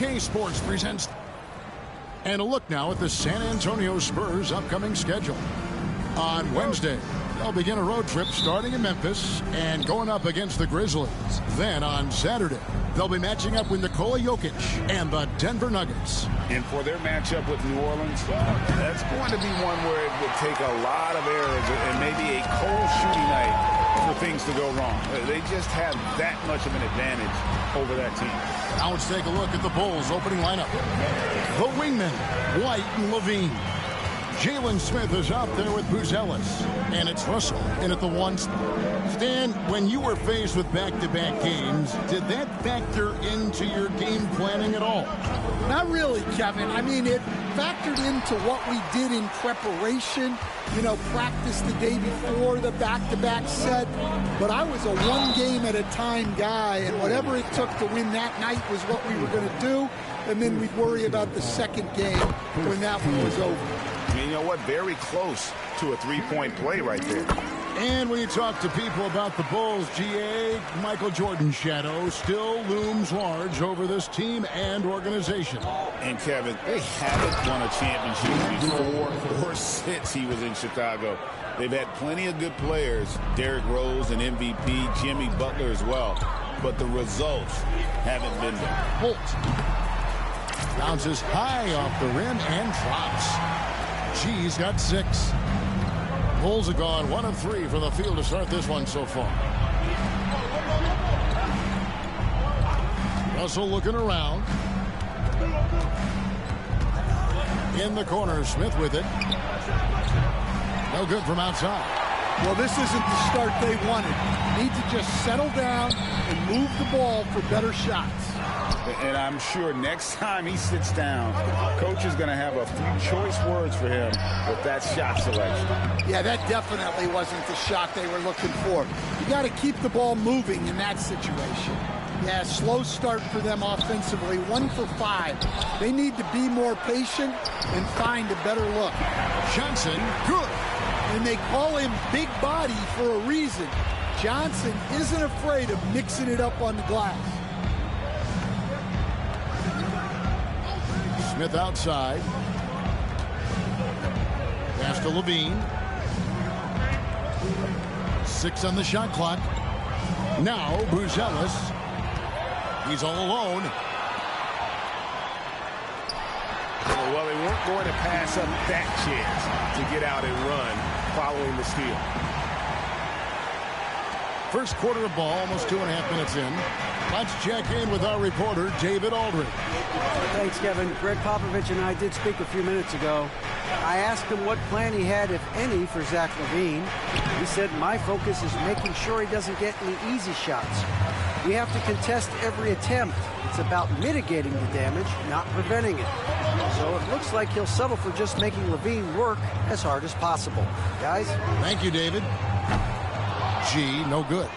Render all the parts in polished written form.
K Sports presents. And a look now at the San Antonio Spurs' upcoming schedule. On Wednesday, they'll begin a road trip starting in Memphis and going up against the Grizzlies. Then on Saturday, they'll be matching up with Nikola Jokic and the Denver Nuggets. And for their matchup with New Orleans, that's going to be one where it would take a lot of errors and maybe a cold shooting night for things to go wrong. They just have that much of an advantage over that team. Now let's take a look at the Bulls' opening lineup. The wingmen, White and Levine. Jalen Smith is out there with Buzelis. And it's Russell in at the 1 spot. Stan, when you were faced with back-to-back games, did that factor into your game planning at all? Not really, Kevin. I mean, it factored into what we did in preparation. You know, practice the day before the back-to-back set. But I was a one-game-at-a-time guy, and whatever it took to win that night was what we were going to do. And then we'd worry about the second game when that one was over. And you know what? Very close to a three-point play right there. And when you talk to people about the Bulls, GA, Michael Jordan's shadow still looms large over this team and organization. And Kevin, they haven't won a championship before or since he was in Chicago. They've had plenty of good players, Derrick Rose and MVP, Jimmy Butler as well. But the results haven't been there. Holt bounces high off the rim and drops. G's got 6. Bulls have gone 1 of 3 from the field to start this one so far. Russell looking around. In the corner, Smith with it. No good from outside. Well, this isn't the start they wanted. Need to just settle down and move the ball for better shots. And I'm sure next time he sits down, coach is going to have a few choice words for him with that shot selection. Yeah, that definitely wasn't the shot they were looking for. You got to keep the ball moving in that situation. Yeah, slow start for them offensively, 1 for 5. They need to be more patient and find a better look. Johnson, good. And they call him big body for a reason. Johnson isn't afraid of mixing it up on the glass. Smith outside. Pass to Levine. 6 on the shot clock. Now Buzelis. He's all alone. Well, they weren't going to pass up that chance to get out and run following the steal. First quarter of ball, almost 2.5 minutes in. Let's check in with our reporter, David Aldridge. Thanks, Kevin. Greg Popovich and I did speak a few minutes ago. I asked him what plan he had, if any, for Zach LaVine. He said, my focus is making sure he doesn't get any easy shots. We have to contest every attempt. It's about mitigating the damage, not preventing it. So it looks like he'll settle for just making LaVine work as hard as possible. Guys? Thank you, David. G, no good.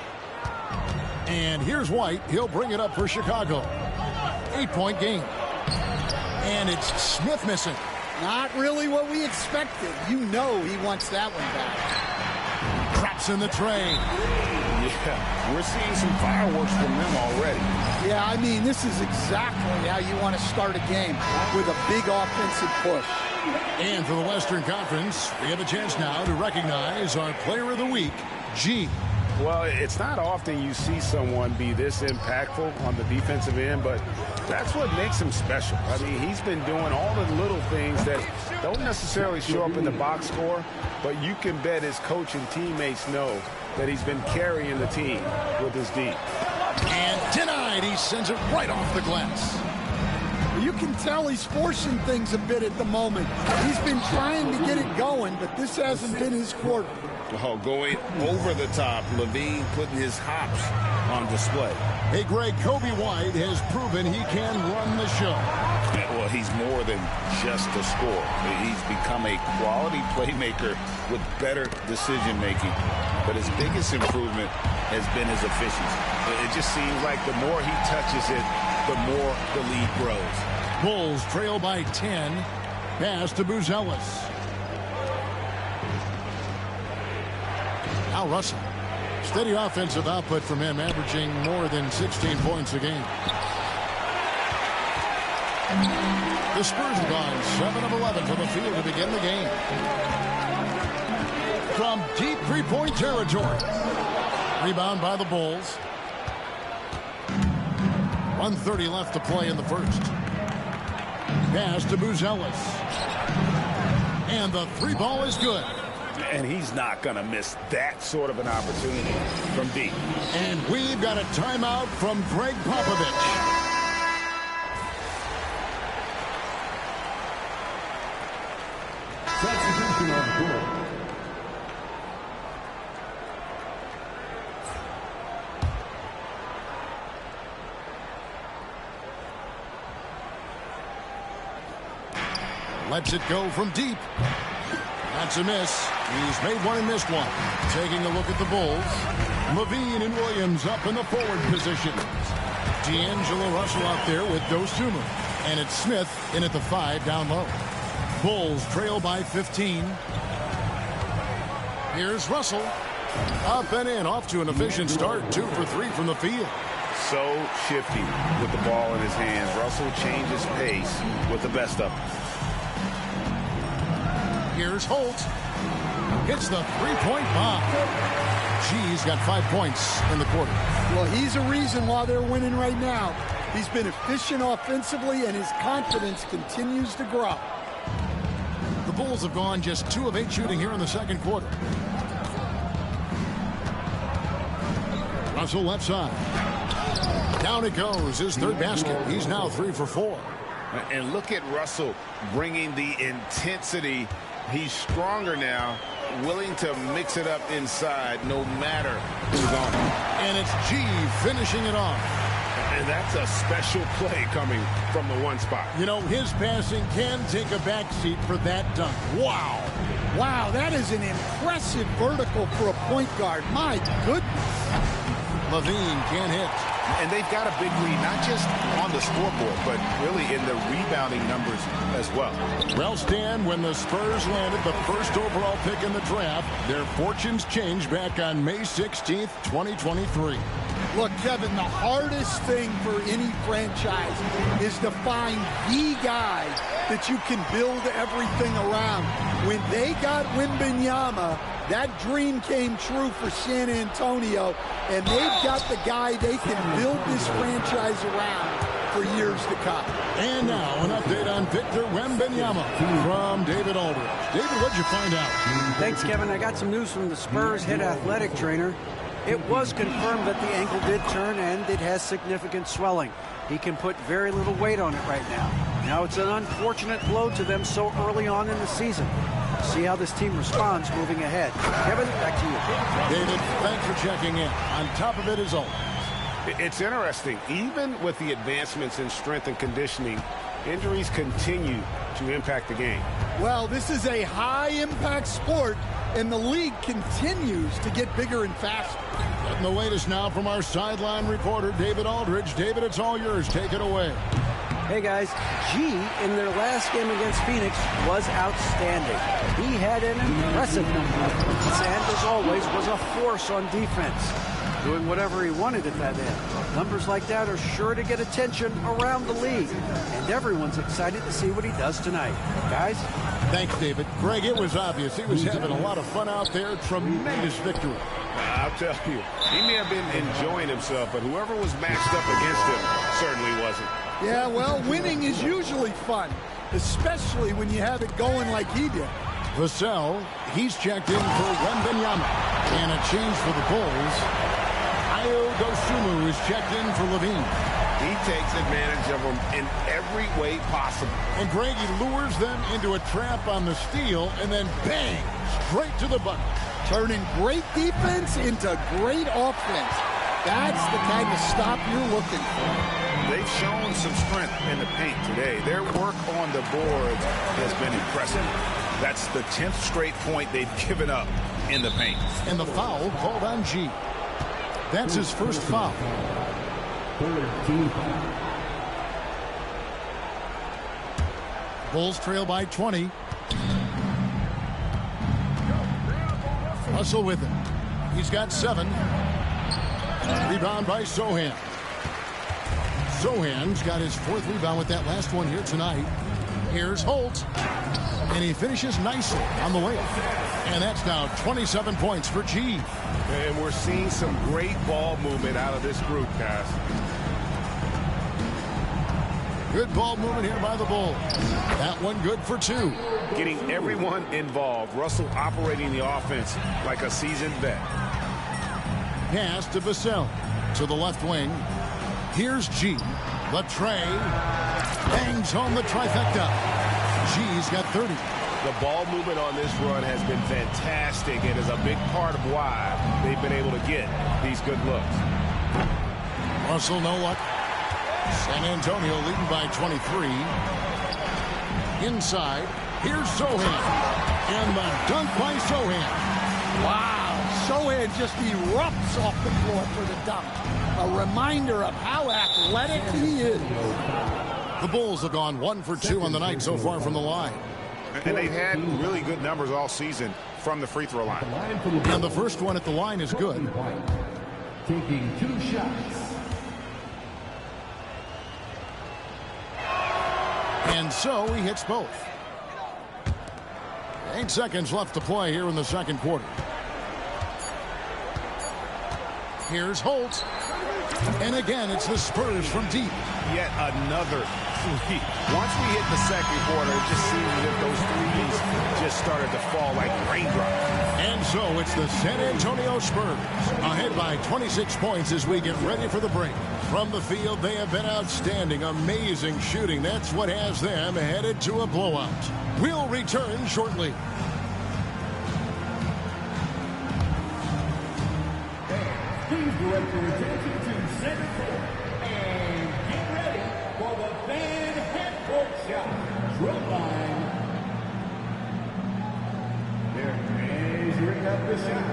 And here's White. He'll bring it up for Chicago. 8-point game. And it's Smith missing. Not really what we expected. You know he wants that one back. Drops in the tray. Yeah, we're seeing some fireworks from them already. Yeah, I mean, this is exactly how you want to start a game, with a big offensive push. And for the Western Conference, we have a chance now to recognize our Player of the Week, G. Well, it's not often you see someone be this impactful on the defensive end, but that's what makes him special. I mean, he's been doing all the little things that don't necessarily show up in the box score, but you can bet his coach and teammates know that he's been carrying the team with his D. And denied. He sends it right off the glass. You can tell he's forcing things a bit at the moment. He's been trying to get it going, but this hasn't been his quarter. Oh, going over the top. LaVine putting his hops on display. Hey, Greg, Kobe White has proven he can run the show. Well, he's more than just a scorer. He's become a quality playmaker with better decision-making. But his biggest improvement has been his efficiency. It just seems like the more he touches it, the more the lead grows. Bulls trail by 10. Pass to Buzelis. Al Russell. Steady offensive output from him, averaging more than 16 points a game. The Spurs have gone 7 of 11 from the field to begin the game. From deep three-point territory. Rebound by the Bulls. 1:30 left to play in the first. Pass to Buzelis. And the three ball is good. And he's not going to miss that sort of an opportunity from deep. And we've got a timeout from Greg Popovich. Substitution on the court. Lets it go from deep. That's a miss. He's made one and missed one. Taking a look at the Bulls. LaVine and Williams up in the forward positions. D'Angelo Russell out there with Dosunmu. And it's Smith in at the 5 down low. Bulls trail by 15. Here's Russell. Up and in. Off to an efficient start. 2 for 3 from the field. So shifty with the ball in his hands. Russell changes pace with the best of them. Here's Holt. Hits the three-point bomb. He's got 5 points in the quarter. Well, he's a reason why they're winning right now. He's been efficient offensively, and his confidence continues to grow. The Bulls have gone just 2 of 8 shooting here in the second quarter. Russell left side. Down it goes. His third basket. He's now 3 for 4. And look at Russell bringing the intensity. He's stronger now, willing to mix it up inside no matter who's on him. And it's G finishing it off. And that's a special play coming from the one spot. You know, his passing can take a backseat for that dunk. Wow. Wow, that is an impressive vertical for a point guard. My goodness. LaVine can't hit. And they've got a big lead, not just on the scoreboard, but really in the rebounding numbers as well. Well, Stan, when the Spurs landed the first overall pick in the draft, their fortunes changed back on May 16th, 2023. Look, Kevin, the hardest thing for any franchise is to find the guy that you can build everything around. When they got Wembanyama, that dream came true for San Antonio, and they've got the guy they can build this franchise around for years to come. And now an update on Victor Wembanyama from David Aldridge. David, what'd you find out? Thanks, Kevin. I got some news from the Spurs head athletic trainer. It was confirmed that the ankle did turn and it has significant swelling. He can put very little weight on it right now. Now it's an unfortunate blow to them so early on in the season. See how this team responds moving ahead. Kevin, back to you. David, thanks for checking in. On top of it as always. It's interesting. Even with the advancements in strength and conditioning, injuries continue to impact the game. Well, this is a high-impact sport, and the league continues to get bigger and faster. Getting the latest now from our sideline reporter, David Aldridge. David, it's all yours. Take it away. Hey, guys. G, in their last game against Phoenix, was outstanding. He had an impressive number. And, as always, was a force on defense, doing whatever he wanted at that end. Numbers like that are sure to get attention around the league. And everyone's excited to see what he does tonight. Guys? Thanks, David. Greg, it was obvious. He was having a lot of fun out there. Tremendous victory. I'll tell you, he may have been enjoying himself, but whoever was matched up against him certainly wasn't. Yeah, well, winning is usually fun, especially when you have it going like he did. Vassell, he's checked in for Wembanyama. And a change for the Bulls. Ayo Dosunmu is checked in for LaVine. He takes advantage of them in every way possible. And Greg, he lures them into a trap on the steal, and then bang, straight to the bucket. Turning great defense into great offense. That's the kind of stop you're looking for. They've shown some strength in the paint today. Their work on the board has been impressive. That's the 10th straight point they've given up in the paint. And the foul called on G. That's his first foul. Bulls trail by 20. Russell with it. He's got 7. Rebound by Sochan. Sohan's got his 4th rebound with that last one here tonight. Here's Holt. And he finishes nicely on the layup. And that's now 27 points for G. And we're seeing some great ball movement out of this group, guys. Good ball movement here by the Bulls. That one good for 2. Getting everyone involved. Russell operating the offense like a seasoned vet. Pass to Vassell. To the left wing. Here's G. Latray bangs home the trifecta. G's got 30. The ball movement on this run has been fantastic and is a big part of why they've been able to get these good looks. Russell, no luck. San Antonio leading by 23. Inside, here's Sochan. And the dunk by Sochan. Wow, Sochan just erupts off the floor for the dunk. A reminder of how athletic he is. The Bulls have gone 1 for 2 on the night so far from the line. And they've had really good numbers all season from the free throw line. And the first one at the line is good. Taking 2 shots. And so he hits both. 8 seconds left to play here in the second quarter. Here's Holt. And again, it's the Spurs from deep. Yet another three. Once we hit the second quarter, it just seems as if those threes just started to fall like raindrops. And so it's the San Antonio Spurs ahead by 26 points as we get ready for the break. From the field, they have been outstanding. Amazing shooting. That's what has them headed to a blowout. We'll return shortly. Please direct your attention to center court and get ready for the fan half-court shot. Drill line. They're measuring up the shot.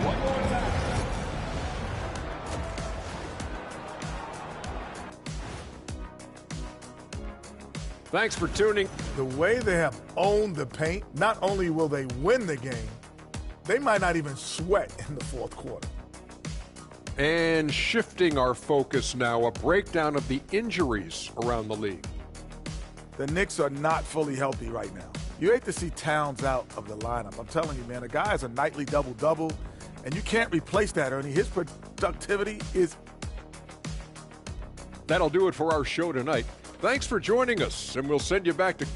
One more time. Thanks for tuning. The way they have owned the paint, not only will they win the game, they might not even sweat in the fourth quarter. And shifting our focus now, a breakdown of the injuries around the league. The Knicks are not fully healthy right now. You hate to see Towns out of the lineup. I'm telling you, man, the guy has a nightly double-double, and you can't replace that, Ernie. His productivity is... That'll do it for our show tonight. Thanks for joining us, and we'll send you back to...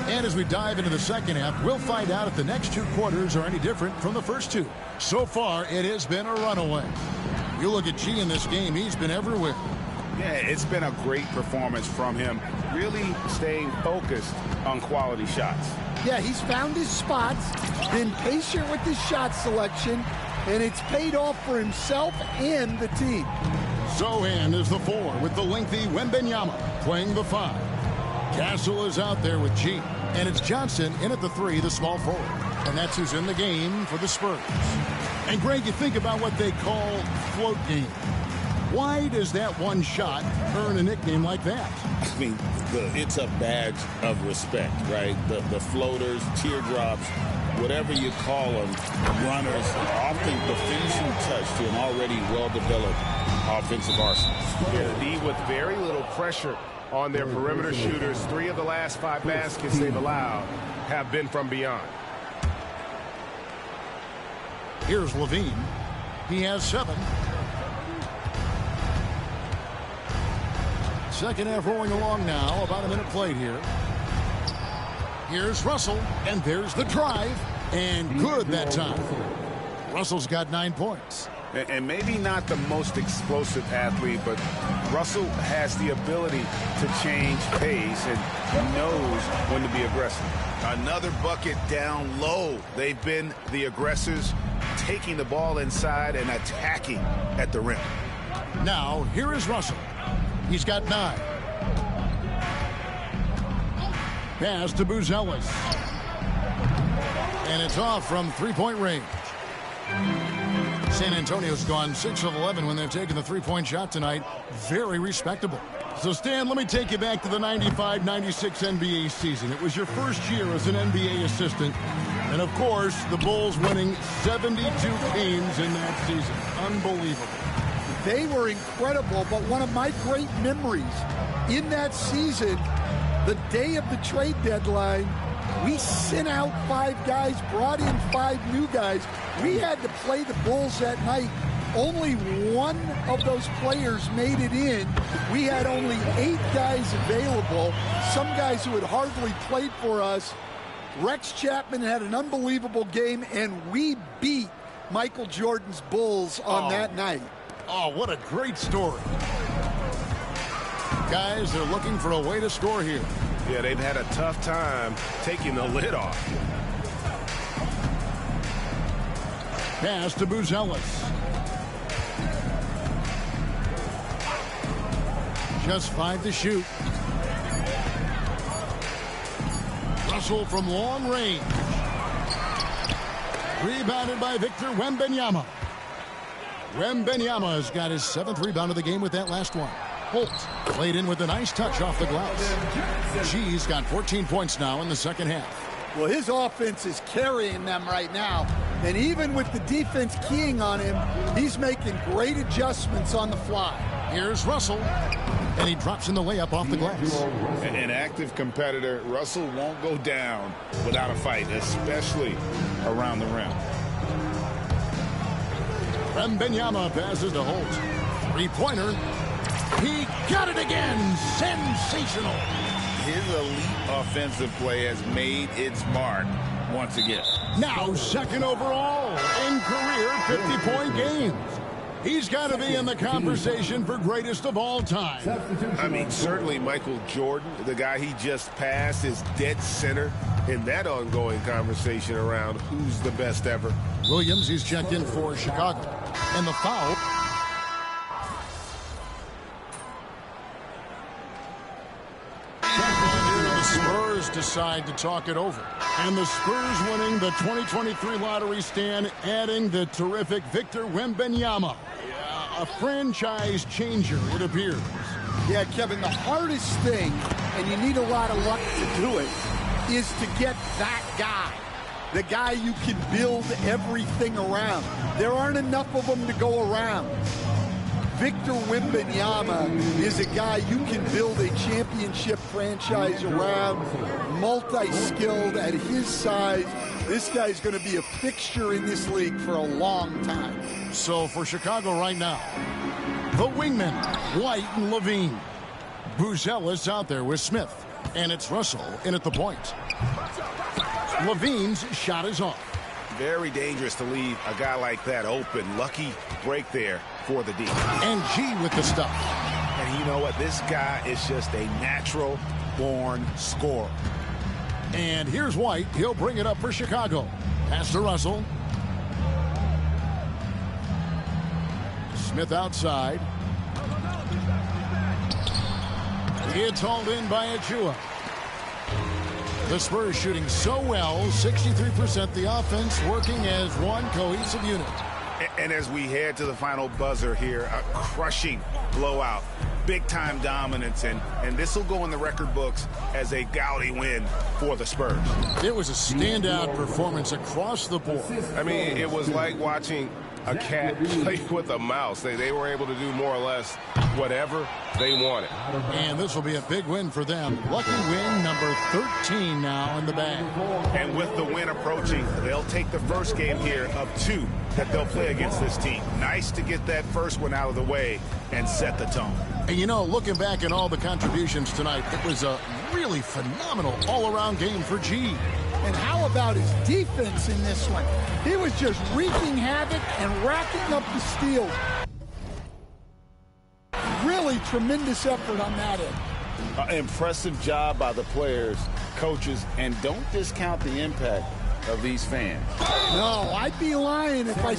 And as we dive into the second half, we'll find out if the next 2 quarters are any different from the first 2. So far, it has been a runaway. You look at G in this game, he's been everywhere. Yeah, it's been a great performance from him, really staying focused on quality shots. Yeah, he's found his spots, been patient with his shot selection, and it's paid off for himself and the team. Sochan is the 4 with the lengthy Wembanyama playing the 5. Castle is out there with G. And it's Johnson in at the 3, the small forward. And that's who's in the game for the Spurs. And Greg, you think about what they call float game. Why does that one shot earn a nickname like that? I mean, it's a badge of respect, right? The floaters, teardrops, whatever you call them, runners, often the finishing touch to an already well-developed offensive arsenal. Yeah, the D with very little pressure on their perimeter shooters. 3 of the last 5 baskets they've allowed have been from beyond. Here's Levine. He has 7. Second half rolling along now. About a minute played here. Here's Russell, and there's the drive. And good that time. Russell's got 9 points. And maybe not the most explosive athlete, but Russell has the ability to change pace and knows when to be aggressive. Another bucket down low. They've been the aggressors, taking the ball inside and attacking at the rim. Now, here is Russell. He's got 9. Pass to Buzelis. And it's off from three-point range. San Antonio's gone 6 of 11 when they've taken the three-point shot tonight. Very respectable. So, Stan, let me take you back to the 95-96 NBA season. It was your first year as an NBA assistant. And, of course, the Bulls winning 72 games in that season. Unbelievable. They were incredible, but one of my great memories in that season, the day of the trade deadline, we sent out 5 guys, brought in 5 new guys. We had to play the Bulls that night. Only one of those players made it in. We had only 8 guys available, some guys who had hardly played for us. Rex Chapman had an unbelievable game, and we beat Michael Jordan's Bulls on that night. Oh, what a great story. Guys, they're looking for a way to score here. Yeah, they've had a tough time taking the lid off. Pass to Buzelis. Just 5 to shoot. Russell from long range. Rebounded by Victor Wembanyama. Wembanyama has got his 7th rebound of the game with that last one. Holt played in with a nice touch off the glass. G's got 14 points now in the second half. Well, his offense is carrying them right now. And even with the defense keying on him, he's making great adjustments on the fly. Here's Russell. And he drops in the layup off the glass. An active competitor, Russell won't go down without a fight, especially around the rim. Wembanyama passes to Holt. Three-pointer. He got it again. Sensational. His elite offensive play has made its mark once again. Now second overall in career 50-point games. He's got to be in the conversation for greatest of all time. I mean, certainly Michael Jordan, the guy he just passed, is dead center in that ongoing conversation around who's the best ever. Williams, he's checked in for Chicago. And the foul. The Spurs decide to talk it over. And the Spurs winning the 2023 lottery, Stan, adding the terrific Victor Wembanyama. A franchise changer, it appears. Yeah, Kevin, the hardest thing, and you need a lot of luck to do it, is to get that guy. The guy you can build everything around. There aren't enough of them to go around. Victor Wembanyama is a guy you can build a championship franchise around, multi-skilled at his size. This guy's going to be a fixture in this league for a long time. So for Chicago right now, the wingmen, White and Levine. Buzelis out there with Smith, and it's Russell in at the point. Levine's shot is off. Very dangerous to leave a guy like that open. Lucky break there for the D. And G with the stuff. And you know what? This guy is just a natural-born scorer. And here's White. He'll bring it up for Chicago. Pass to Russell. Smith outside. It's hauled in by Achua. The Spurs shooting so well, 63% the offense, working as one cohesive unit. And as we head to the final buzzer here, a crushing blowout, big-time dominance, and this will go in the record books as a gaudy win for the Spurs. It was a standout performance across the board. I mean, it was like watching a cat play with a mouse. They were able to do more or less whatever they wanted. And this will be a big win for them. Lucky win number 13 now in the bag. And with the win approaching, they'll take the first game here of 2 that they'll play against this team. Nice to get that first one out of the way and set the tone. And, you know, looking back at all the contributions tonight, it was a really phenomenal all-around game for G. And how about his defense in this one? He was just wreaking havoc and racking up the steals. Really tremendous effort on that end. Impressive job by the players, coaches, and don't discount the impact of these fans. No, I'd be lying if I...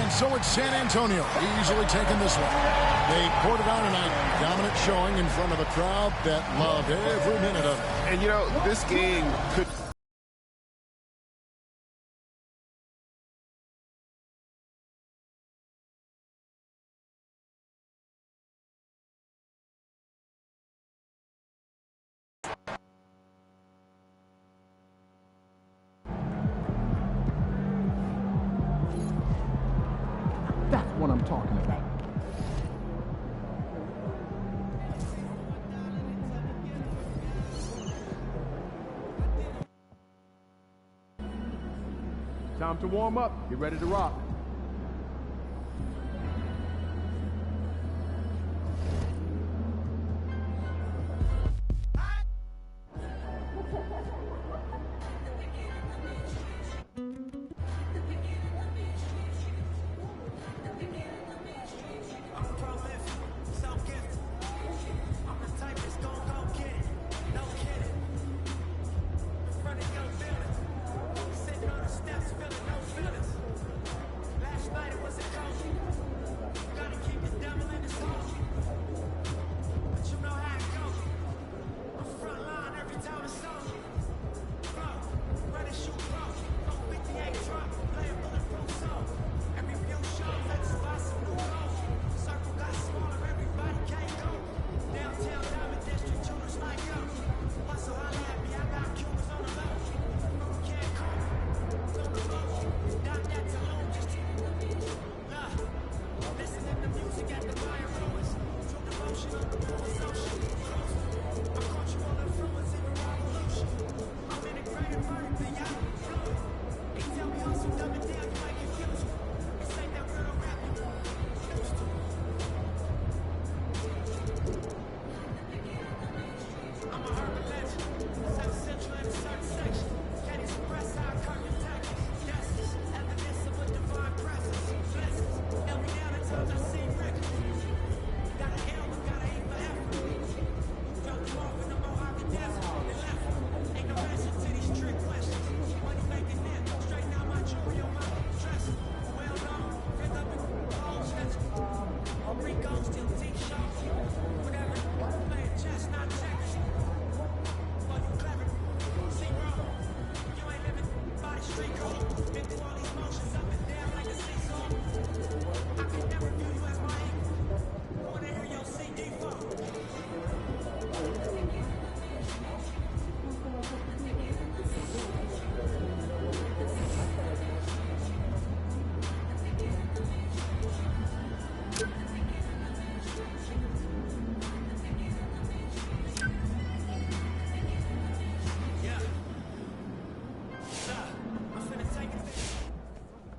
And so it's San Antonio easily taking this one. They poured it on tonight. Dominant showing in front of a crowd that loved every minute of it. And, you know, this game could... That's what I'm talking about. Time to warm up. Get ready to rock.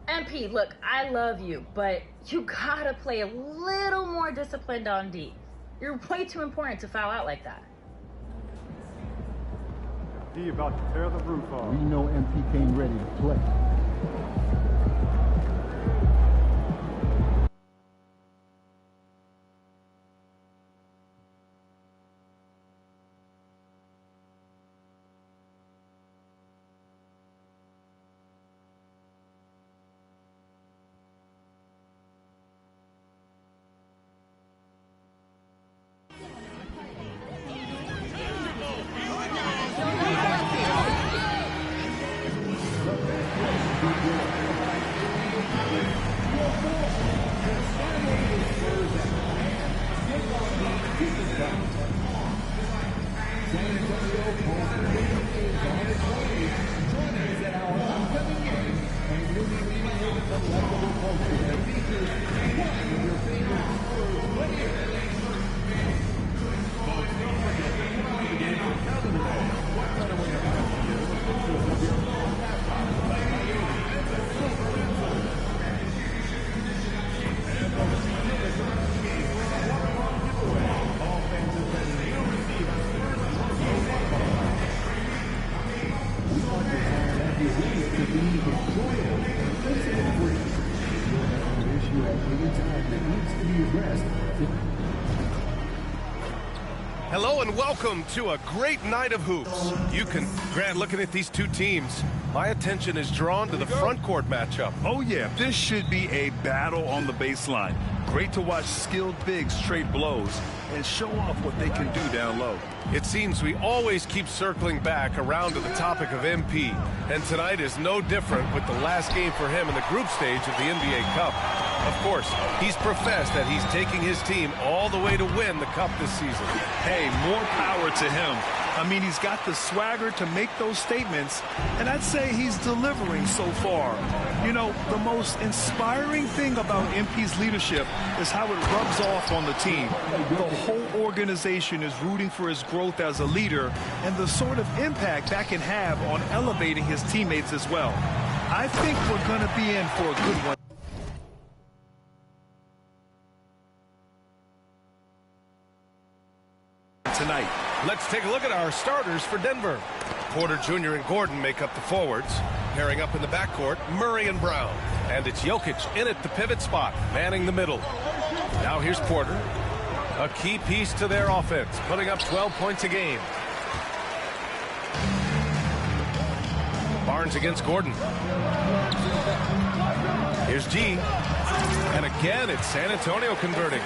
MP, look, I love you, but you gotta play a little more disciplined on D. You're way too important to foul out like that. D about to tear the roof off. We know MP came ready to play. Hello and welcome to a great night of hoops. Grant, looking at these two teams, my attention is drawn to the front court matchup. Oh yeah, this should be a battle on the baseline. Great to watch skilled bigs trade blows and show off what they can do down low. It seems we always keep circling back around to the topic of MP, and tonight is no different with the last game for him in the group stage of the NBA Cup. Of course, he's professed that he's taking his team all the way to win the Cup this season. Hey, more power to him. I mean, he's got the swagger to make those statements, and I'd say he's delivering so far. You know, the most inspiring thing about MP's leadership is how it rubs off on the team. The whole organization is rooting for his growth as a leader and the sort of impact that can have on elevating his teammates as well. I think we're going to be in for a good one tonight. Let's take a look at our starters for Denver. Porter Jr. and Gordon make up the forwards. Pairing up in the backcourt, Murray and Brown. And it's Jokic in at the pivot spot, manning the middle. Now here's Porter. A key piece to their offense, putting up 12 points a game. Barnes against Gordon. Here's G. And again, it's San Antonio converting.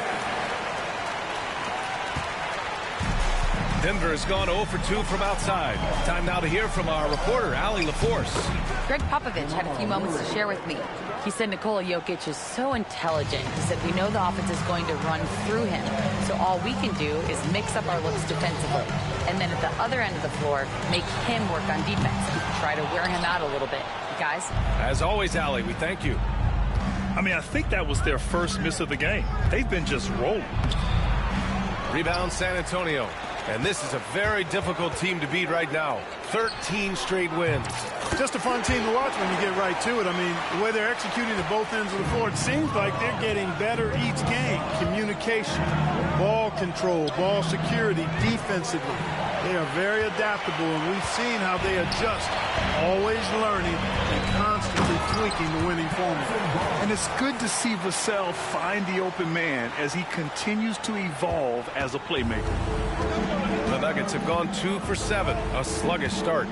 Denver has gone 0 for 2 from outside. Time now to hear from our reporter, Allie LaForce. Greg Popovich had a few moments to share with me. He said Nikola Jokic is so intelligent. He said we know the offense is going to run through him. So all we can do is mix up our looks defensively. And then at the other end of the floor, make him work on defense. Try to wear him out a little bit. Guys? As always, Allie, we thank you. I mean, I think that was their first miss of the game. They've been just rolling. Rebound San Antonio. And this is a very difficult team to beat right now. 13 straight wins. Just a fun team to watch when you get right to it. I mean, the way they're executing at both ends of the floor, it seems like they're getting better each game. Communication, ball control, ball security, defensively. They are very adaptable, and we've seen how they adjust, always learning and constantly tweaking the winning formula. And it's good to see Vassell find the open man as he continues to evolve as a playmaker. The Nuggets have gone 2 for 7, a sluggish start.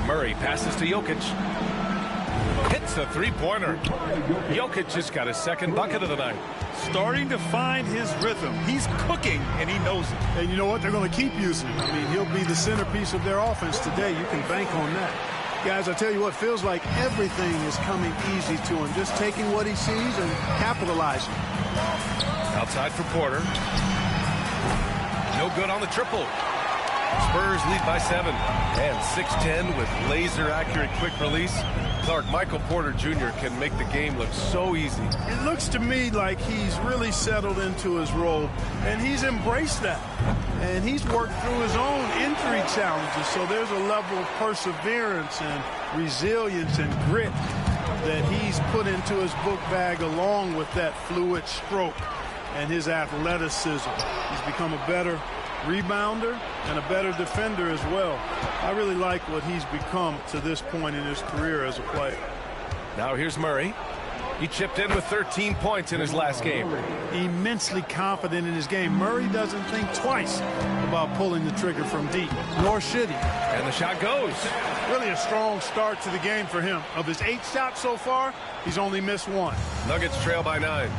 Murray passes to Jokic. Hits a three-pointer. Jokic just got his second bucket of the night. Starting to find his rhythm. He's cooking, and he knows it. And you know what? They're going to keep using him. I mean, he'll be the centerpiece of their offense today. You can bank on that. Guys, I tell you what, feels like everything is coming easy to him. Just taking what he sees and capitalizing. Outside for Porter. No good on the triple. Spurs lead by 7. And 6'10" with laser-accurate quick release. Clark, Michael Porter Jr. can make the game look so easy. It looks to me like he's really settled into his role, and he's embraced that. And he's worked through his own injury challenges, so there's a level of perseverance and resilience and grit that he's put into his book bag along with that fluid stroke and his athleticism. He's become a better rebounder and a better defender as well. I really like what he's become to this point in his career as a player. Now here's Murray. He chipped in with 13 points in his last game. Immensely confident in his game. Murray doesn't think twice about pulling the trigger from deep, nor should he. And the shot goes. Really a strong start to the game for him. Of his 8 shots so far, he's only missed 1. Nuggets trail by 9.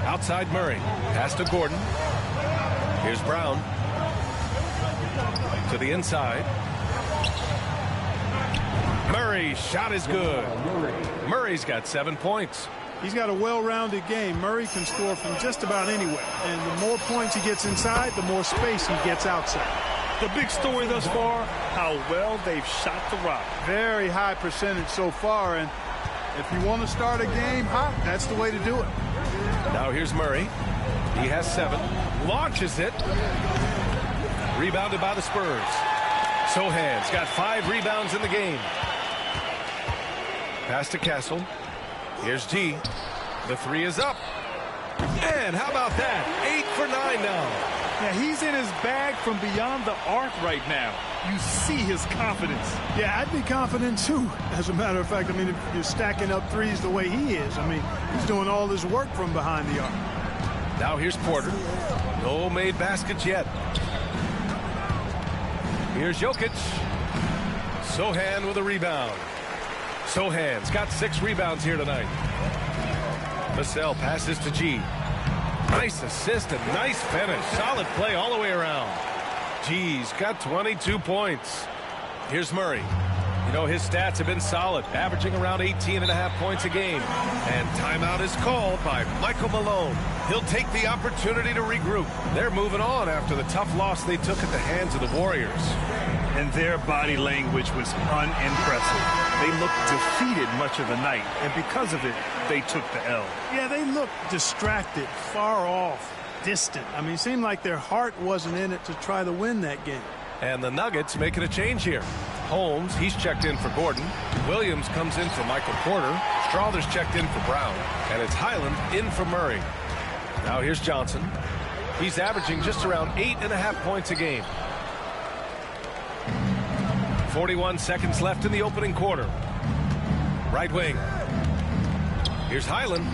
Outside Murray. Pass to Gordon. Here's Brown. To the inside. Murray's shot is good. Murray's got 7 points. He's got a well-rounded game. Murray can score from just about anywhere. And the more points he gets inside, the more space he gets outside. The big story thus far, how well they've shot the rock. Very high percentage so far. And if you want to start a game hot, that's the way to do it. Now here's Murray. He has 7. Launches it. Rebounded by the Spurs. Sohan's got 5 rebounds in the game. Pass to Castle. Here's G. The 3 is up. And how about that? 8 for 9 now. Yeah, he's in his bag from beyond the arc right now. you see his confidence. Yeah, I'd be confident too. As a matter of fact, I mean, if you're stacking up threes the way he is, I mean, he's doing all this work from behind the arc. Now here's Porter. No made baskets yet. Here's Jokic. Sohan with a rebound. Sohan's got 6 rebounds here tonight. Vassell passes to G. Nice assist and nice finish. Solid play all the way around. G's got 22 points. Here's Murray. You know, his stats have been solid, averaging around 18.5 points a game. And timeout is called by Michael Malone. He'll take the opportunity to regroup. They're moving on after the tough loss they took at the hands of the Warriors. And their body language was unimpressive. They looked defeated much of the night, and because of it, they took the L. Yeah, they looked distracted, far off, distant. I mean, it seemed like their heart wasn't in it to try to win that game. And the Nuggets making a change here. Holmes, he's checked in for Gordon. Williams comes in for Michael Porter. Strawther's checked in for Brown. And it's Highland in for Murray. Now here's Johnson. He's averaging just around 8.5 points a game. 41 seconds left in the opening quarter. Right wing. Here's Highland.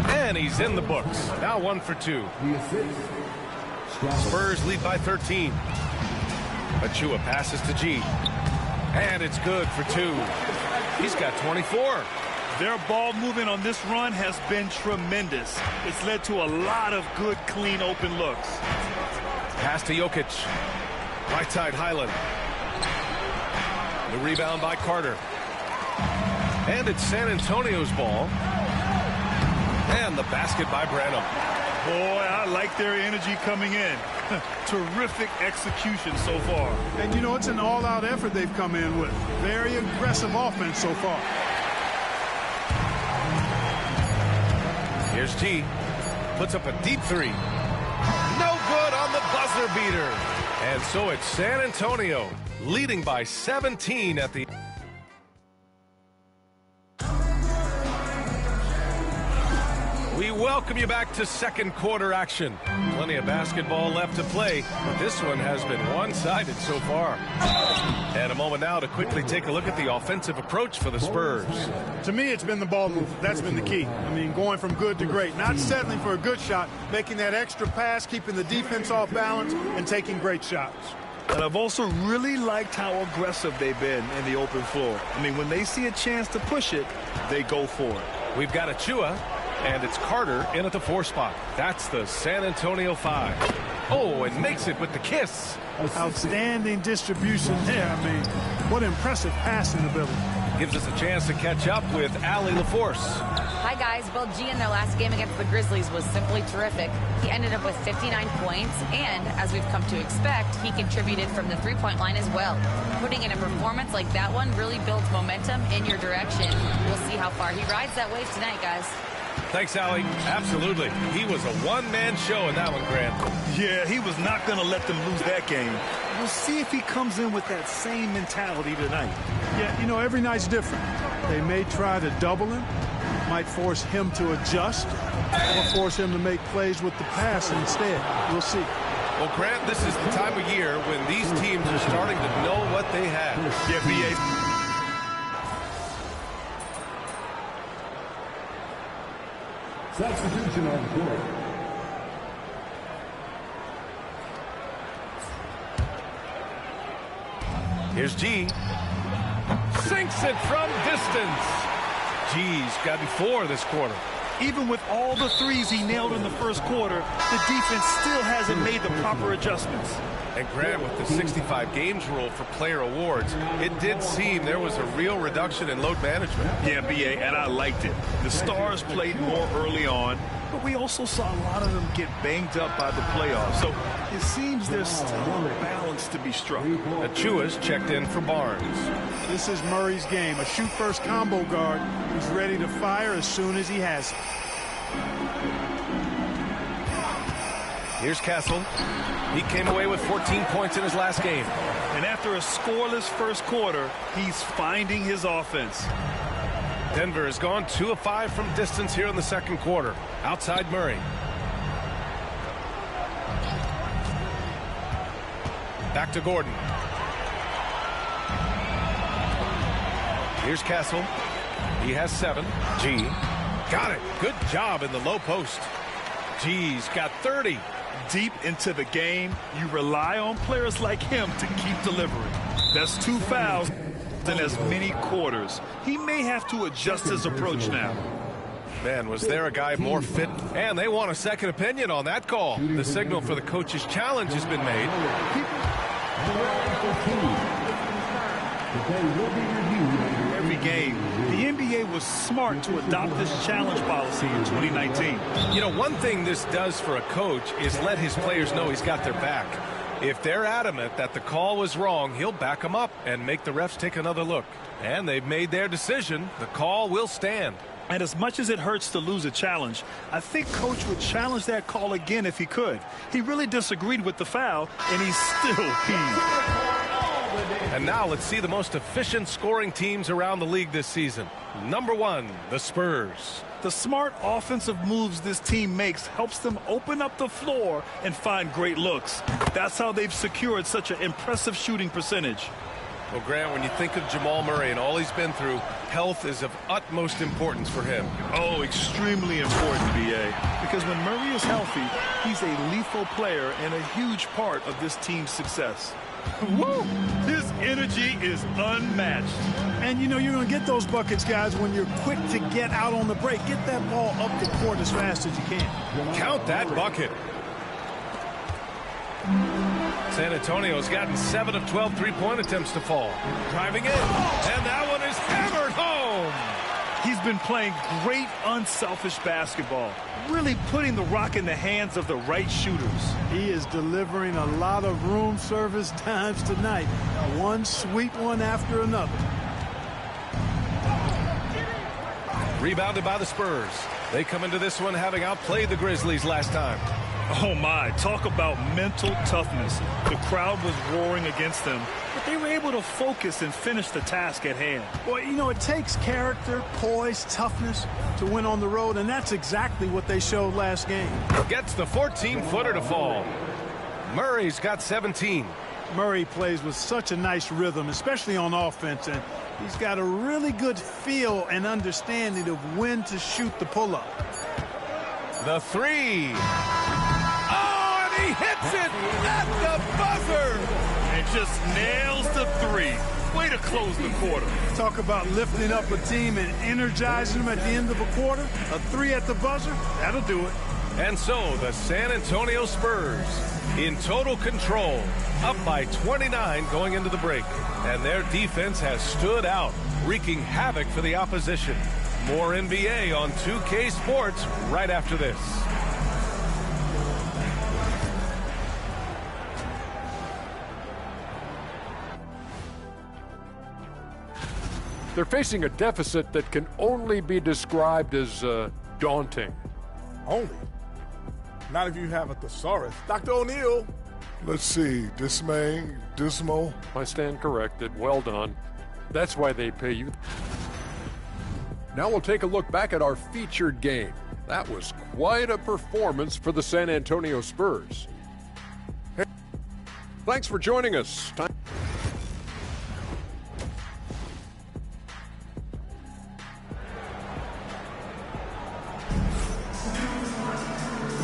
And he's in the books. Now 1 for 2. Spurs lead by 13. Achua passes to G. And it's good for 2. He's got 24. Their ball movement on this run has been tremendous. It's led to a lot of good, clean, open looks. Pass to Jokic. Right side, Highland. The rebound by Carter. And it's San Antonio's ball. And the basket by Branham. Boy, I like their energy coming in. Terrific execution so far. And, you know, it's an all-out effort they've come in with. Very aggressive offense so far. Here's G. Puts up a deep 3. No good on the buzzer beater. And so it's San Antonio leading by 17 at the... We welcome you back to second quarter action. Plenty of basketball left to play, but this one has been one-sided so far. And a moment now to quickly take a look at the offensive approach for the Spurs. To me, it's been the ball move. That's been the key. I mean, going from good to great. Not settling for a good shot, making that extra pass, keeping the defense off balance, and taking great shots. And I've also really liked how aggressive they've been in the open floor. I mean, when they see a chance to push it, they go for it. We've got Achua. And it's Carter in at the 4 spot. That's the San Antonio 5. Oh, and makes it with the kiss. Outstanding distribution there. I mean, what impressive passing ability. Gives us a chance to catch up with Allie LaForce. Hi, guys. Bill G in their last game against the Grizzlies was simply terrific. He ended up with 59 points, and as we've come to expect, he contributed from the three-point line as well. Putting in a performance like that one really builds momentum in your direction. We'll see how far he rides that wave tonight, guys. Thanks, Allie. Absolutely. He was a one-man show in that one, Grant. Yeah, he was not going to let them lose that game. We'll see if he comes in with that same mentality tonight. Yeah, you know, every night's different. They may try to double him, might force him to adjust, or force him to make plays with the pass instead. We'll see. Well, Grant, this is the time of year when these teams are starting to know what they have. Yeah, B.A. Substitution on the court. Here's G. Sinks it from distance. G's gotten 4 this quarter. Even with all the threes he nailed in the first quarter, the defense still hasn't made the proper adjustments. And Grant, with the 65 games rule for player awards, it did seem there was a real reduction in load management. Yeah, B.A., and I liked it. The Stars played more early on, but we also saw a lot of them get banged up by the playoffs. So it seems there's still a balance to be struck. Achua's checked in for Barnes. This is Murray's game, a shoot-first combo guard who's ready to fire as soon as he has it. Here's Kessel. He came away with 14 points in his last game. And after a scoreless first quarter, he's finding his offense. Denver has gone 2 of 5 from distance here in the second quarter. Outside Murray. Back to Gordon. Here's Kessel. He has 7. G. Got it. Good job in the low post. G's got 30. Deep into the game, you rely on players like him to keep delivering. That's 2 fouls in as many quarters. He may have to adjust his approach now. Man, was there a guy more fit? And they want a second opinion on that call. The signal for the coach's challenge has been made. Every game, the NBA was smart to adopt this challenge policy in 2019. You know, one thing this does for a coach is let his players know he's got their back. If they're adamant that the call was wrong, he'll back them up and make the refs take another look. And they've made their decision. The call will stand. And as much as it hurts to lose a challenge, I think Coach would challenge that call again if he could. He really disagreed with the foul, and he's still peeved. And now let's see the most efficient scoring teams around the league this season. Number 1, the Spurs. The smart offensive moves this team makes helps them open up the floor and find great looks. That's how they've secured such an impressive shooting percentage. Well, Grant, when you think of Jamal Murray and all he's been through, health is of utmost importance for him. Oh, extremely important, B.A. Because when Murray is healthy, he's a lethal player and a huge part of this team's success. Woo! His energy is unmatched. And, you know, you're going to get those buckets, guys, when you're quick to get out on the break. Get that ball up the court as fast as you can. Count that bucket. San Antonio's gotten 7 of 12 three-point attempts to fall. Driving in, and that one is hammered home. He's been playing great unselfish basketball, really putting the rock in the hands of the right shooters. He is delivering a lot of room service times tonight. One sweet one after another. Rebounded by the Spurs. They come into this one having outplayed the Grizzlies last time. Oh, my. Talk about mental toughness. The crowd was roaring against them, but they were able to focus and finish the task at hand. Well, you know, it takes character, poise, toughness to win on the road, and that's exactly what they showed last game. Gets the 14-footer to fall. Murray's got 17. Murray plays with such a nice rhythm, especially on offense, and he's got a really good feel and understanding of when to shoot the pull-up. The 3. Oh, and he hits it at the buzzer. And just nails the 3. Way to close the quarter. Talk about lifting up a team and energizing them at the end of a quarter. A 3 at the buzzer, that'll do it. And so the San Antonio Spurs in total control, up by 29 going into the break. And their defense has stood out, wreaking havoc for the opposition. More NBA on 2K Sports right after this. They're facing a deficit that can only be described as daunting. Only? Not if you have a thesaurus. Dr. O'Neill. Let's see. Dismaying, dismal. I stand corrected. Well done. That's why they pay you. Now we'll take a look back at our featured game. That was quite a performance for the San Antonio Spurs. Hey, thanks for joining us.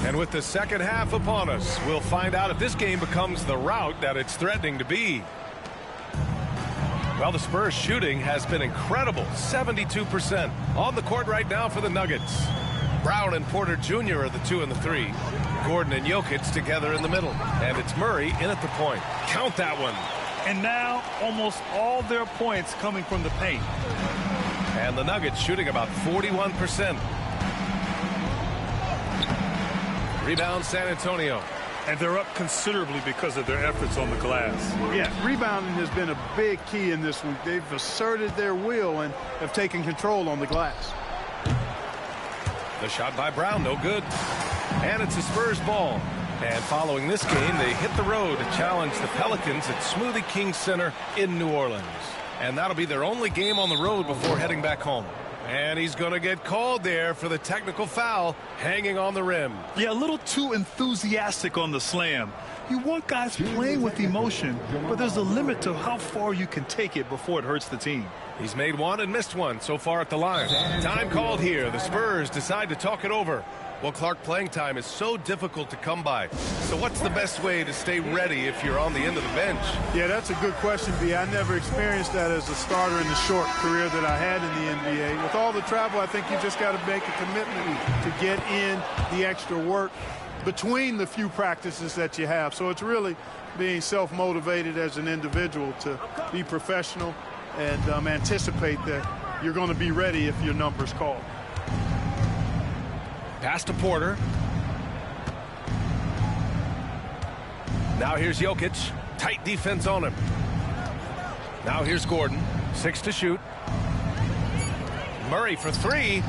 And with the second half upon us, we'll find out if this game becomes the rout that it's threatening to be. Well, the Spurs shooting has been incredible, 72% on the court right now for the Nuggets. Brown and Porter Jr. are the 2 and the 3. Gordon and Jokic together in the middle. And it's Murray in at the point. Count that one. And now almost all their points coming from the paint. And the Nuggets shooting about 41%. Rebound San Antonio. And they're up considerably because of their efforts on the glass. Yeah, rebounding has been a big key in this one. They've asserted their will and have taken control on the glass. The shot by Brown, no good. And it's a Spurs ball. And following this game, they hit the road to challenge the Pelicans at Smoothie King Center in New Orleans. And that'll be their only game on the road before heading back home. And he's going to get called there for the technical foul, hanging on the rim. Yeah, a little too enthusiastic on the slam. You want guys playing with emotion, but there's a limit to how far you can take it before it hurts the team. He's made one and missed one so far at the line. Time called here. The Spurs decide to talk it over. Well, Clark, playing time is so difficult to come by. So what's the best way to stay ready if you're on the end of the bench? Yeah, that's a good question, B. I never experienced that as a starter in the short career that I had in the NBA. With all the travel, I think you just got to make a commitment to get in the extra work between the few practices that you have. So it's really being self-motivated as an individual to be professional and anticipate that you're going to be ready if your number's called. Pass to Porter. Now here's Jokic. Tight defense on him. Now here's Gordon. 6 to shoot. Murray for 3.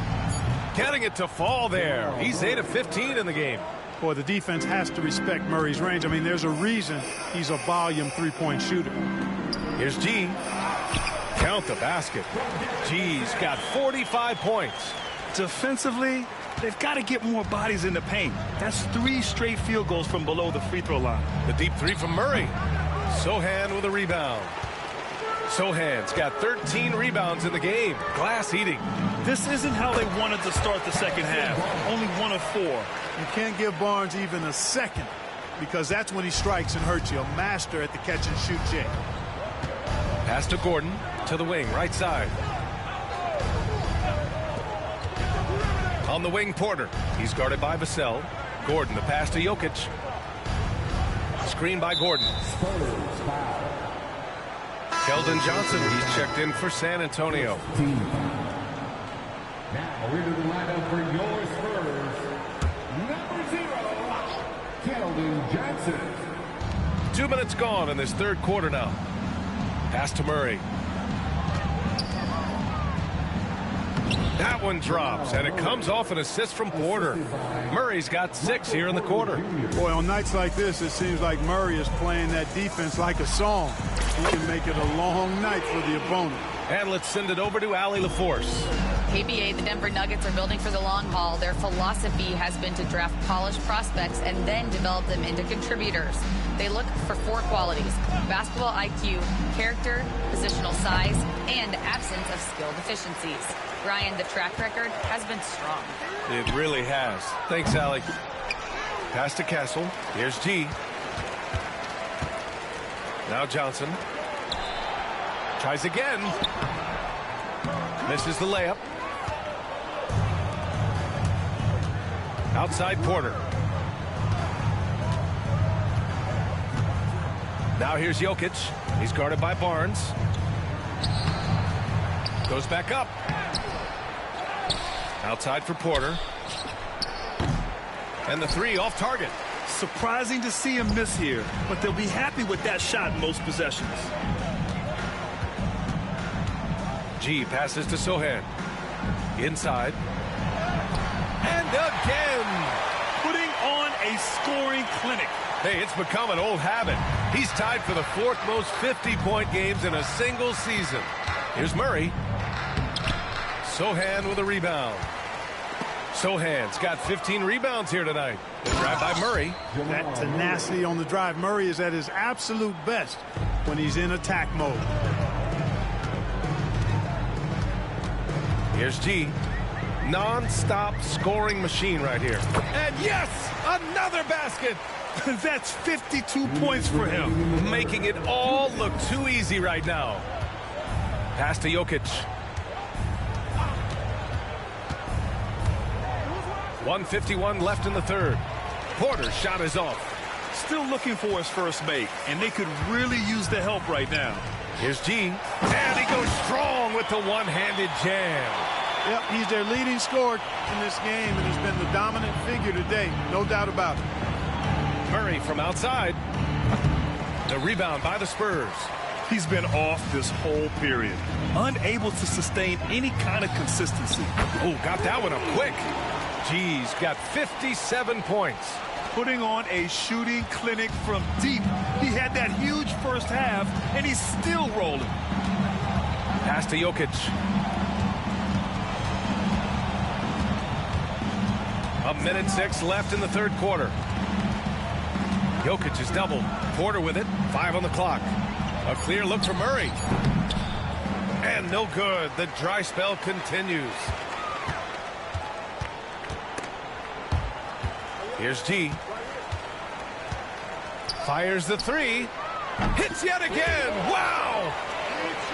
Getting it to fall there. He's 8 of 15 in the game. Boy, the defense has to respect Murray's range. I mean, there's a reason he's a volume three-point shooter. Here's G. Count the basket. G's got 45 points. Defensively, they've got to get more bodies in the paint. That's 3 straight field goals from below the free throw line. The deep 3 from Murray. Sohan with a rebound. Sohan's got 13 rebounds in the game. Glass eating. This isn't how they wanted to start the second half. Only 1 of 4. You can't give Barnes even a second because that's when he strikes and hurts you. A master at the catch and shoot jam. Pass to Gordon to the wing, right side. On the wing, Porter. He's guarded by Vassell. Gordon, the pass to Jokic. Screen by Gordon. Keldon Johnson, he's checked in for San Antonio. Now into the lineup for your Spurs, number 0, Keldon Johnson. 2 minutes gone in this third quarter now. Pass to Murray. That one drops, and it comes off an assist from Porter. Murray's got 6 here in the quarter. Boy, on nights like this, it seems like Murray is playing that defense like a song. He can make it a long night for the opponent. And let's send it over to Allie LaForce. KBA, the Denver Nuggets are building for the long haul. Their philosophy has been to draft polished prospects and then develop them into contributors. They look for 4 qualities: basketball IQ, character, positional size, and absence of skill deficiencies. Ryan, the track record has been strong. It really has. Thanks, Allie. Pass to Castle. Here's G. Now Johnson. Tries again. Misses the layup. Outside Porter. Now here's Jokic. He's guarded by Barnes. Goes back up. Outside for Porter. And the 3 off target. Surprising to see him miss here, but they'll be happy with that shot in most possessions. G passes to Sohan. Inside. And again. Putting on a scoring clinic. Hey, it's become an old habit. He's tied for the 4th most 50-point games in a single season. Here's Murray. Sohan with a rebound. Sohan's got 15 rebounds here tonight. Grabbed by Murray. That tenacity on the drive. Murray is at his absolute best when he's in attack mode. Here's G. Non-stop scoring machine right here. And yes, another basket. That's 52 points for him. Making it all look too easy right now. Pass to Jokic. 1:51 left in the third. Porter's shot is off. Still looking for his first make, and they could really use the help right now. Here's G. And he goes strong with the one-handed jam. Yep, he's their leading scorer in this game and has been the dominant figure today. No doubt about it. Murray from outside. The rebound by the Spurs. He's been off this whole period. Unable to sustain any kind of consistency. Oh, got that one up quick. G's got 57 points. Putting on a shooting clinic from deep. He had that huge first half, and he's still rolling. Pass to Jokic. A minute 6 left in the third quarter. Jokic is doubled. Porter with it. 5 on the clock. A clear look for Murray. And And no good. The dry spell continues. Here's G. Fires the three. Hits yet again. Wow!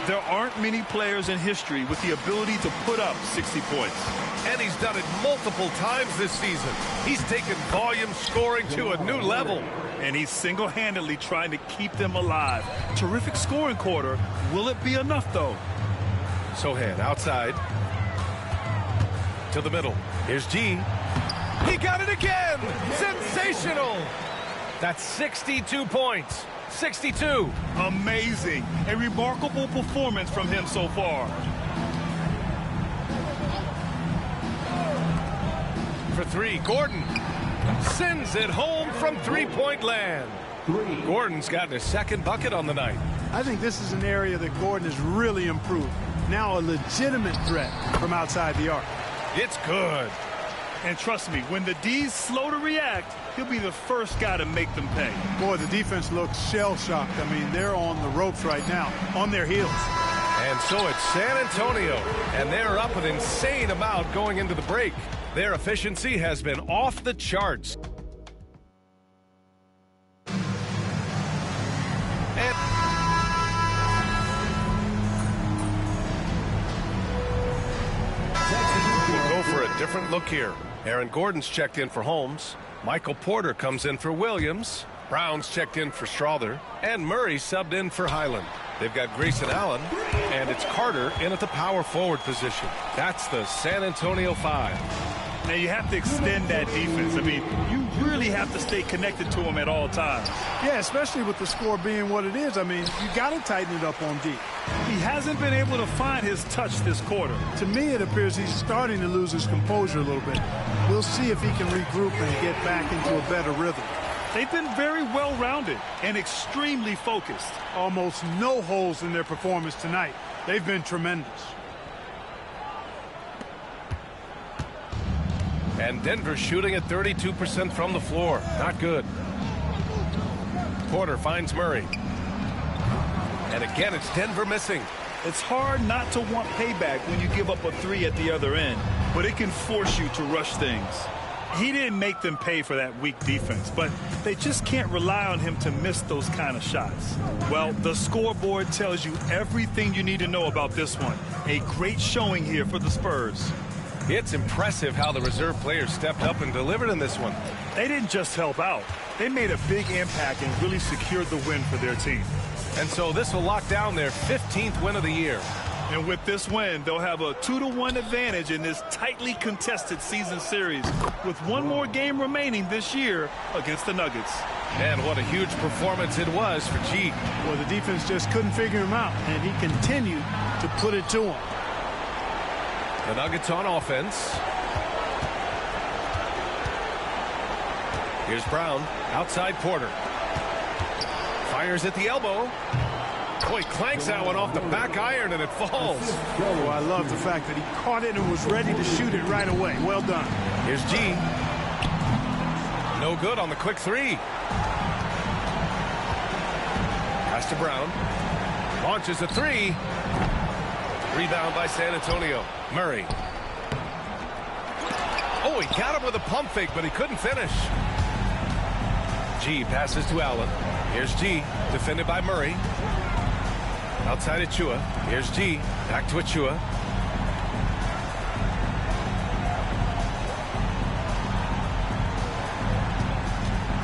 There aren't many players in history with the ability to put up 60 points. And he's done it multiple times this season. He's taken volume scoring to a new level. And he's single-handedly trying to keep them alive. Terrific scoring quarter. Will it be enough, though? Sochan outside. To the middle. Here's G. He got it again! Sensational! That's 62 points. 62. Amazing. A remarkable performance from him so far. For three, Gordon sends it home from three-point land. Gordon's gotten his second bucket on the night. I think this is an area that Gordon has really improved. Now a legitimate threat from outside the arc. It's good. And trust me, when the D's slow to react, he'll be the first guy to make them pay. Boy, the defense looks shell-shocked. I mean, they're on the ropes right now, on their heels. And so it's San Antonio, and they're up an insane amount going into the break. Their efficiency has been off the charts. We'll go for a different look here. Aaron Gordon's checked in for Holmes. Michael Porter comes in for Williams. Brown's checked in for Strawther. And Murray subbed in for Highland. They've got Grayson Allen, and it's Carter in at the power forward position. That's the San Antonio 5. Now, you have to extend that defense. I mean, you really have to stay connected to him at all times. Yeah, especially with the score being what it is. I mean, you got to tighten it up on D. He hasn't been able to find his touch this quarter. To me, it appears he's starting to lose his composure a little bit. We'll see if he can regroup and get back into a better rhythm. They've been very well-rounded and extremely focused. Almost no holes in their performance tonight. They've been tremendous. And Denver shooting at 32% from the floor. Not good. Porter finds Murray. And again, it's Denver missing. It's hard not to want payback when you give up a three at the other end, but it can force you to rush things. He didn't make them pay for that weak defense, but they just can't rely on him to miss those kind of shots. Well, the scoreboard tells you everything you need to know about this one. A great showing here for the Spurs. It's impressive how the reserve players stepped up and delivered in this one. They didn't just help out. They made a big impact and really secured the win for their team. And so this will lock down their 15th win of the year. And with this win, they'll have a 2-1 advantage in this tightly contested season series with one more game remaining this year against the Nuggets. And what a huge performance it was for G. Well, the defense just couldn't figure him out, and he continued to put it to him. The Nuggets on offense. Here's Brown, outside Porter. Fires at the elbow. Boy, clanks that one off the back iron and it falls. Oh, I love the fact that he caught it and was ready to shoot it right away. Well done. Here's G. No good on the quick three. Pass to Brown. Launches a three. Rebound by San Antonio. Murray. Oh, he got him with a pump fake, but he couldn't finish. G passes to Allen. Here's G, defended by Murray. Outside Achua. Here's G, back to Achua.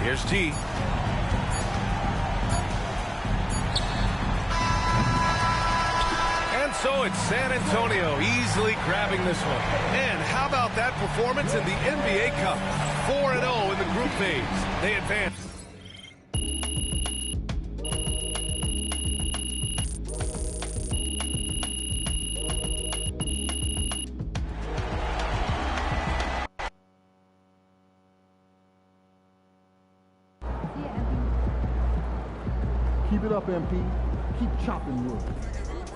Here's G. And so it's San Antonio easily grabbing this one. And how about that performance in the NBA Cup? 4-0 in the group phase. They advance. Keep it up, MP. Keep chopping wood.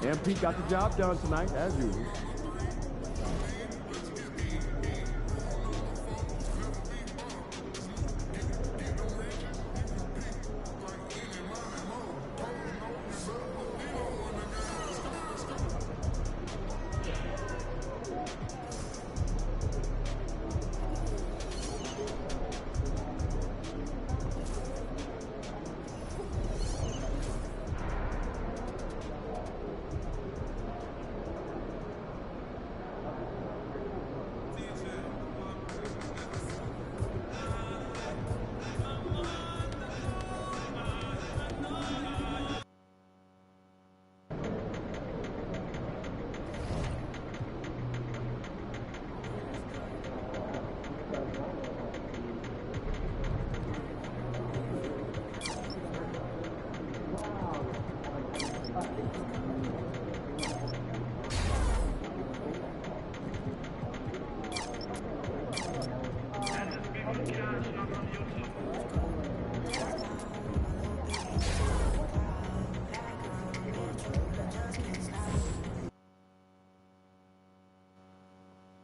MP got the job done tonight, as usual.